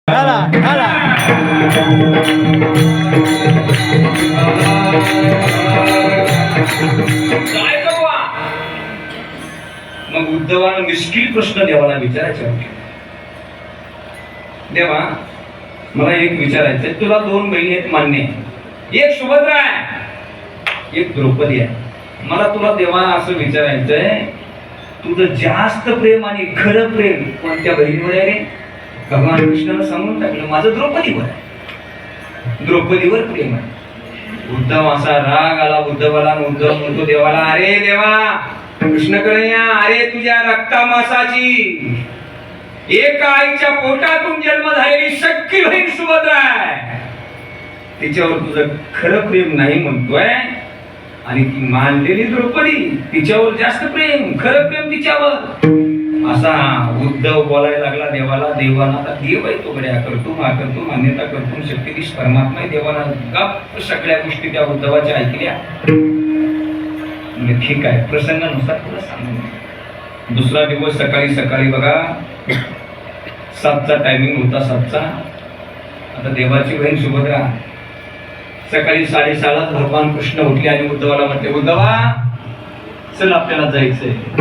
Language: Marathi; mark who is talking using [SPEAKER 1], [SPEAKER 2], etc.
[SPEAKER 1] काय करू? मग उद्धवानं निष्किल प्रश्न देवाला विचारायचा. देवा, मला एक विचारायचंय. तुला 2 बहिणी आहेत मान्य आहे. एक सुभद्रा आहे, एक द्रौपदी आहे. मला तुला देवा असं विचारायचंय, तुझं जास्त प्रेम आणि खरं प्रेम कोणत्या बहिणीवर आहे रे? भगवान कृष्णानं सांगून टाकलं, माझं द्रौपदीवर आहे, द्रौपदीवर प्रेम आहे. उद्धव असा राग आला उद्धवाला. उद्धव म्हणतो देवाला, अरे देवा, कृष्णकडे या. अरे तुझ्या रक्तामासाची एका आईच्या पोटातून जन्म झालेली शक्की बहीण सुभद्रा आहे, तिच्यावर तुझं खरं प्रेम नाही म्हणतोय. आणि ती मानलेली द्रौपदी, तिच्यावर जास्त प्रेम, खरं प्रेम तिच्यावर. असा उद्धव बोलायला लागला देवाला. देवाला आता देव आहे तो, गड्या करतो, करतो, मान्यता करतो, शक्तिधीश परमात्मा आहे. देवाला गप्प सगळ्या गोष्टी त्या उद्धवाच्या ऐकल्या. ठीक आहे, प्रसंगानुसार तुला सांगू. दुसरा दिवस सकाळी बघा, 7चा टायमिंग होता, 7चा. आता देवाची बहीण सुभद्रा सकाळी 6:30 भगवान कृष्ण उठले आणि उद्धवाला म्हटले, उद्धवा चल आपल्याला जायचंय.